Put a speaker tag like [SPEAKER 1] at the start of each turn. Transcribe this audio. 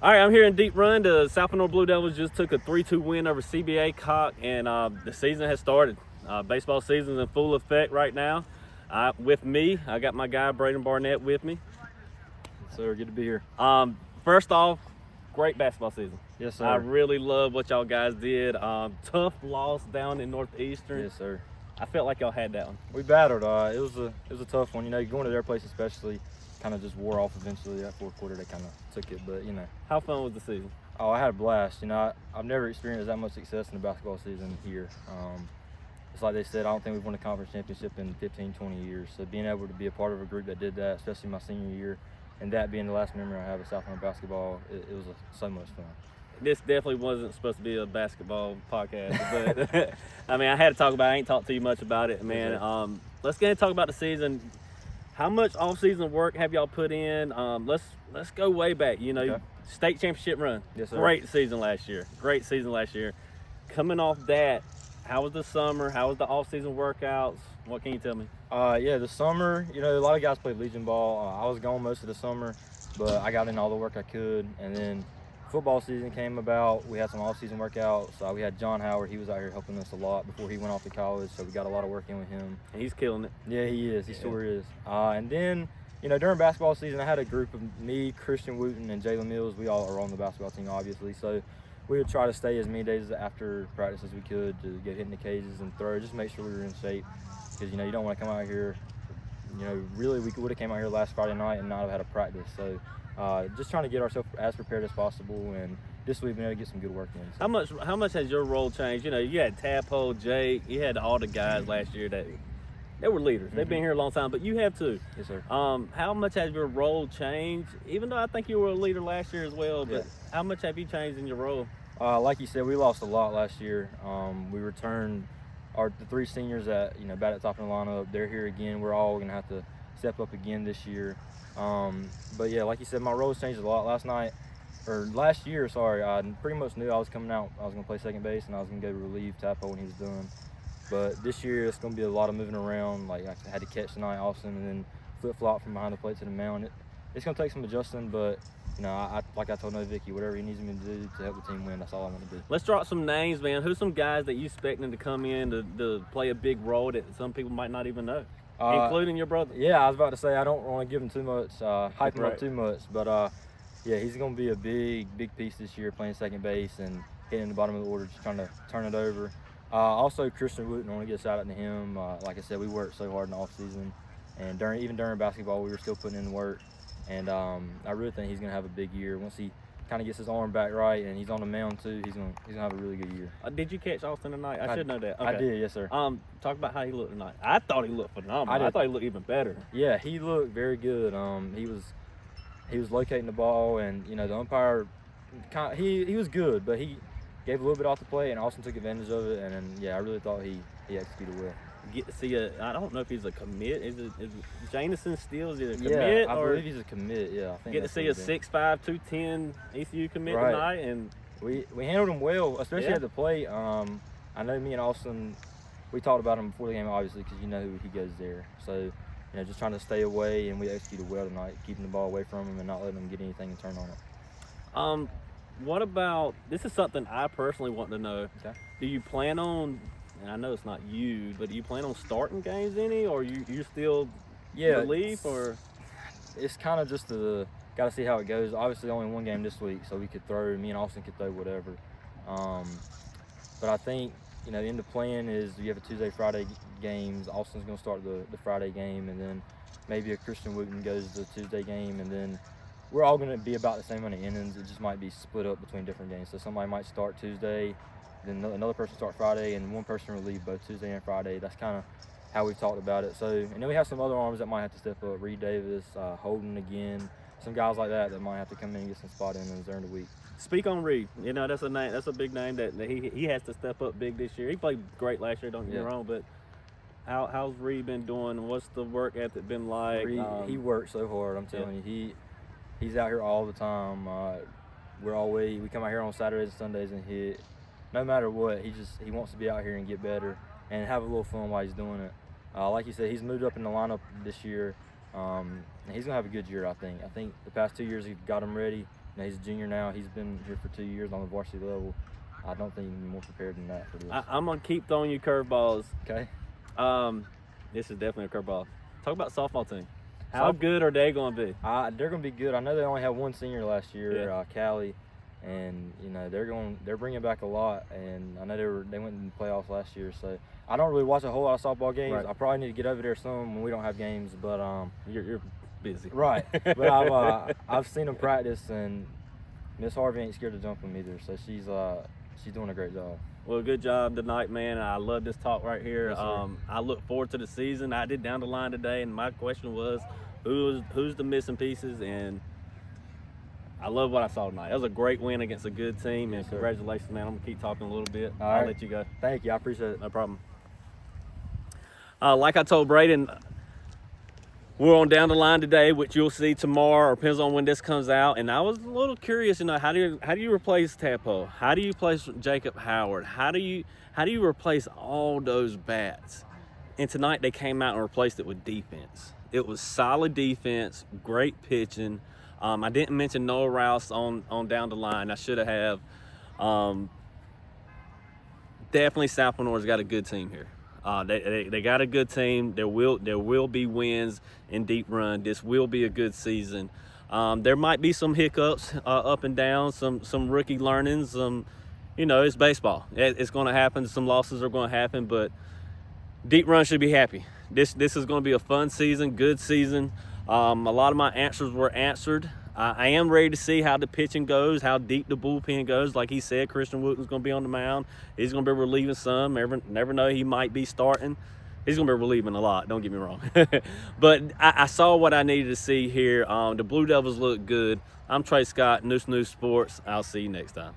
[SPEAKER 1] All right, I'm here in Deep Run. The South Lenoir Blue Devils just took a 3-2 win over CB Aycock, and the season has started. Baseball season's in full effect right now. With me, I got my guy Braden Barnett with me.
[SPEAKER 2] Sir, good to be here.
[SPEAKER 1] First off, great basketball season.
[SPEAKER 2] Yes, sir.
[SPEAKER 1] I really love what y'all guys did. Tough loss down in Northeastern.
[SPEAKER 2] Yes, sir.
[SPEAKER 1] I felt like y'all had that one.
[SPEAKER 2] We battled. It was a tough one. You know, going to their place especially kind of just wore off eventually. That fourth quarter, they kind of took it. But, you know.
[SPEAKER 1] How fun was the season?
[SPEAKER 2] Oh, I had a blast. You know, I've never experienced that much success in the basketball season here. It's like they said, I don't think we've won a conference championship in 15, 20 years. So being able to be a part of a group that did that, especially my senior year, and that being the last memory I have of South Lenoir basketball, it was so much fun.
[SPEAKER 1] This definitely wasn't supposed to be a basketball podcast, but I mean, I had to talk about it. I ain't talked to you much about it, man. Let's get into talk about the season. How much off-season work have y'all put in? Let's go way back. You know,
[SPEAKER 2] Okay.
[SPEAKER 1] State championship run.
[SPEAKER 2] Yes, sir.
[SPEAKER 1] Great season last year. Coming off that, how was the summer? How was the off-season workouts? What can you tell me?
[SPEAKER 2] Yeah, the summer, you know, a lot of guys played Legion ball. I was gone most of the summer, but I got in all the work I could. And then football season came about. We had some off-season workouts. We had John Howard. He was out here helping us a lot before he went off to college, so we got a lot of work in with him.
[SPEAKER 1] And he's killing it.
[SPEAKER 2] Yeah, he is. He sure is. And then, you know, during basketball season, I had a group of me, Christian Wooten, and Jalen Mills. We all are on the basketball team, obviously. So we would try to stay as many days after practice as we could to get hit in the cages and throw, just make sure we were in shape. Because, you know, you don't want to come out here, you know, really we would have came out here last Friday night and not have had a practice. So just trying to get ourselves as prepared as possible, and this week we've been able to get some good work in. So.
[SPEAKER 1] How much has your role changed? You know, you had Tadpole, Jake, you had all the guys last year that they were leaders. They've been here a long time, but you have too.
[SPEAKER 2] Yes, sir.
[SPEAKER 1] How much has your role changed? Even though I think you were a leader last year as well, but how much have you changed in your role?
[SPEAKER 2] Like you said, we lost a lot last year. We returned the three seniors that, you know, bat at top of the lineup. They're here again. We're all going to have to step up again this year. But yeah, like you said, my roles changed a lot last year. I pretty much knew I was coming out. I was going to play second base, and I was going to go relieve Tapo when he was done. But this year, it's going to be a lot of moving around. Like, I had to catch tonight, Austin, and then flip-flop from behind the plate to the mound. It's going to take some adjusting, but, you know, like I told Vicky, whatever he needs me to do to help the team win, that's all I want to do.
[SPEAKER 1] Let's drop some names, man. Who's some guys that you expecting to come in to play a big role that some people might not even know, including your brother?
[SPEAKER 2] Yeah, I was about to say, I don't want to give him too much, hype him up too much, but yeah, he's going to be a big piece this year, playing second base and hitting the bottom of the order, just trying to turn it over. Also, Christian Wooten, I want to get a shout out to him. Like I said, we worked so hard in the off season, and even during basketball, we were still putting in work. And I really think he's going to have a big year once he kind of gets his arm back right, and he's on the mound too. He's gonna have a really good year.
[SPEAKER 1] Did you catch Austin tonight? I should know that. Okay.
[SPEAKER 2] I did, yes, sir.
[SPEAKER 1] Talk about how he looked tonight. I thought he looked phenomenal. I thought he looked even better.
[SPEAKER 2] Yeah, he looked very good. He was locating the ball, and you know the umpire, he was good, but he gave a little bit off the play, and Austin took advantage of it. And then, yeah, I really thought he executed well.
[SPEAKER 1] Get to see I don't know if he's a commit. Is Jameson still a commit?
[SPEAKER 2] I believe he's a commit. Yeah, I think
[SPEAKER 1] get to see a 6'5", 210 ECU commit tonight, and
[SPEAKER 2] we handled him well, especially at the plate. I know me and Austin, we talked about him before the game, obviously, because you know who he goes there. So, you know, just trying to stay away, and we executed well tonight, keeping the ball away from him and not letting him get anything and turn on it.
[SPEAKER 1] What about, this is something I personally want to know.
[SPEAKER 2] Okay.
[SPEAKER 1] Do you plan on, and I know it's not you, but do you plan on starting games any, or you still relief, or?
[SPEAKER 2] It's kind of just got to see how it goes. Obviously, only one game this week, so we could throw, me and Austin could throw whatever. But I think, you know, the end of plan is you have a Tuesday, Friday games. Austin's going to start the Friday game, and then maybe a Christian Wooten goes to the Tuesday game, and then we're all going to be about the same amount of innings. It just might be split up between different games. So somebody might start Tuesday, then another person start Friday, and one person will leave both Tuesday and Friday. That's kind of how we've talked about it. So, and then we have some other arms that might have to step up. Reed Davis, Holden again, some guys like that might have to come in and get some spot in during the week.
[SPEAKER 1] Speak on Reed. You know, that's a name. That's a big name that he has to step up big this year. He played great last year. Don't get me wrong, but how's Reed been doing? What's the work ethic been like?
[SPEAKER 2] Reed, he works so hard. I'm telling you, he's out here all the time. We come out here on Saturdays and Sundays and hit. No matter what, he wants to be out here and get better and have a little fun while he's doing it. Like you said, he's moved up in the lineup this year. And he's gonna have a good year, I think. I think the past 2 years he got him ready. he's a junior now. He's been here for 2 years on the varsity level. I don't think he's more prepared than that for this.
[SPEAKER 1] I'm gonna keep throwing you curveballs.
[SPEAKER 2] Okay.
[SPEAKER 1] This is definitely a curveball. Talk about softball team. How good are they gonna be?
[SPEAKER 2] They're gonna be good. I know they only had one senior last year,
[SPEAKER 1] Yeah.
[SPEAKER 2] Callie, and they're bringing back a lot. And I know they went in the playoffs last year, so I don't really watch a whole lot of softball games.
[SPEAKER 1] Right.
[SPEAKER 2] I probably need to get over there soon when we don't have games, but
[SPEAKER 1] You're busy.
[SPEAKER 2] right. But I've seen them practice, and Miss Harvey ain't scared to jump them either. So she's doing a great job.
[SPEAKER 1] Well, good job tonight, man. I love this talk right here.
[SPEAKER 2] Yes, sir.
[SPEAKER 1] I look forward to the season. I did down the line today, and my question was, who's the missing pieces? And I love what I saw tonight. That was a great win against a good team, and
[SPEAKER 2] Yes, sir.
[SPEAKER 1] congratulations, man. I'm gonna keep talking a little bit.
[SPEAKER 2] All
[SPEAKER 1] I'll
[SPEAKER 2] right.
[SPEAKER 1] let you go.
[SPEAKER 2] Thank you. I appreciate it.
[SPEAKER 1] No problem. Like I told Braden, we're on down the line today, which you'll see tomorrow, or depends on when this comes out. And I was a little curious, how do you replace Tapo? How do you replace Jacob Howard? How do you replace all those bats? And tonight they came out and replaced it with defense. It was solid defense, great pitching. I didn't mention Noah Rouse on down the line. I should have. Definitely South Lenoir's got a good team here. They got a good team. There will be wins in deep run. This will be a good season. There might be some hiccups up and down, some rookie learnings. It's baseball. It's going to happen. Some losses are going to happen, but deep run should be happy. This is going to be a fun season, good season. A lot of my answers were answered. I am ready to see how the pitching goes, how deep the bullpen goes. Like he said, Christian Wooten's going to be on the mound. He's going to be relieving some. Never know, he might be starting. He's going to be relieving a lot, don't get me wrong. But I saw what I needed to see here. The Blue Devils look good. I'm Trey Scott, Neuse Sports. I'll see you next time.